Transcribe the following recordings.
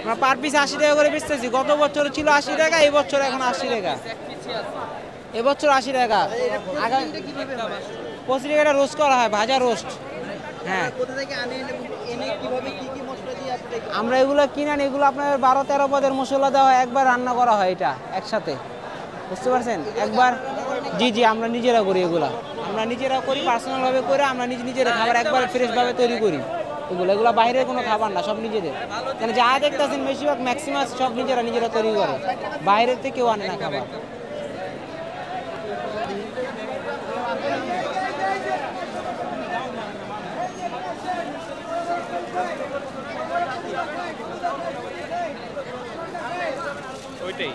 আমরা per piece 80 টাকা করে বেচতেছি। গত বছর ছিল 80 টাকা, এই বছর এখন 80 টাকা। এবছর 80 টাকা। আগামী 25 টাকা রোস্ট করা হয়, ভাজা রোস্ট। হ্যাঁ, আমরা এগুলো কিনে আনি। এগুলো আপনার 12-13 পদের মশলা দেওয়া হয়, একবার রান্না করা হয় এটা একসাথে, বুঝতে পারছেন? একবার। জি জি, আমরা নিজেরা করি এগুলা, আমরা নিজেরা করি পার্সোনালভাবে করে। আমরা নিজেরা খাবার একবার ফ্রেশভাবে তৈরি করি। এগুলো বাইরের কোনো খাবার না, সব নিজেদের। মানে যা দেখতেছেন বেশিরভাগ ম্যাক্সিমাম সব নিজেরা তৈরি করে, বাইরের থেকে কেউ আনে না খাবার। ওইটাই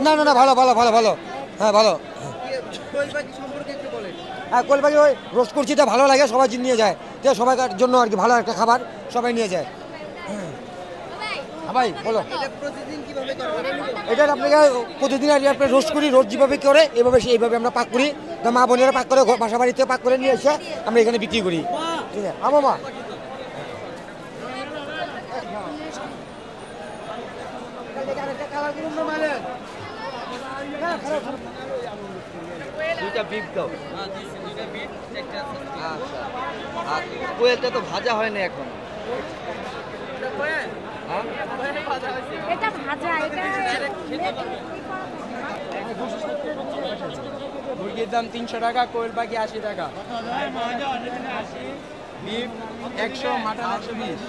না না না, ভালো ভালো ভালো ভালো। হ্যাঁ ভালো। হ্যাঁ, কোয়েল পাখি ওই রোস্ট করছি, এটা ভালো লাগে, সবাই নিয়ে যায়। তো সবাইকার জন্য আর কি ভালো একটা খাবার, সবাই নিয়ে যায়। ভাই বলো, এটা আপনাকে প্রতিদিন আর আপনি রোস্ট করি, রোস্ট যেভাবে করে এইভাবে আমরা পাক করি। মা বোনেরা পাক করে বাসা বাড়িতে পাক করে নিয়ে এসে আমরা এখানে বিক্রি করি। ঠিক আছে মা। কোয়েলটা তো ভাজা হয় না এখন। মুরগির দাম 300 টাকা, কোয়েল পাখি 80 টাকা, বিফ 100, মাটন 120।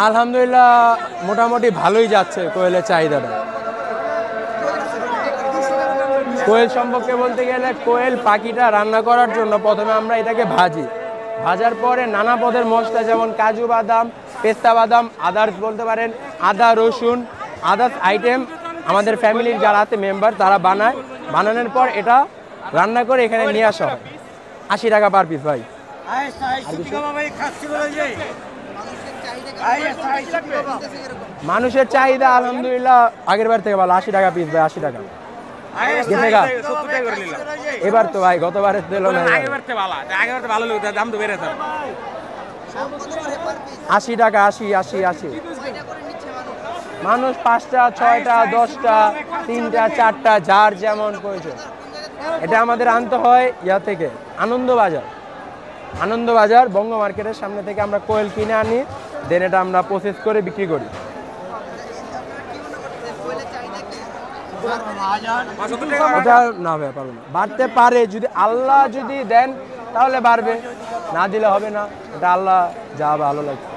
আলহামদুলিল্লাহ, মোটামুটি ভালোই যাচ্ছে কোয়েলের চাহিদাটা। কোয়েল সম্পর্কে বলতে গেলে, কোয়েল পাখিটা রান্না করার জন্য প্রথমে আমরা এটাকে ভাজি। ভাজার পরে নানা পদের মশলা, যেমন কাজু বাদাম, পেস্তা বাদাম, আদার্স বলতে পারেন, আদা রসুন, আদার্স আইটেম আমাদের ফ্যামিলির যারা আছে মেম্বার তারা বানায়। বানানোর পর এটা রান্না করে এখানে নিয়ে আসা হয়। 80 টাকা পার পিস ভাই। মানুষের চাহিদা আলহামদুলিল্লাহ আগের বার থেকে ভালো। 80 টাকা পিস ভাই, 80 টাকা গেছে গা। এবার তো ভাই গতবারের তুলনায় 80 টাকা, 80। মানুষ 5টা 6টা 10টা 3টা 4টা যার যেমন প্রয়োজন। এটা আমাদের আনতে হয় ইয়া থেকে, আনন্দবাজার বঙ্গ মার্কেটের সামনে থেকে আমরা কোয়েল কিনে আনি, দেন এটা আমরা প্রসেস করে বিক্রি করি। ওটা না ভাই পারবো না, বাড়তে পারে যদি আল্লাহ যদি দেন তাহলে বাড়বে, না দিলে হবে না। এটা আল্লাহ যা ভালো লাগছে।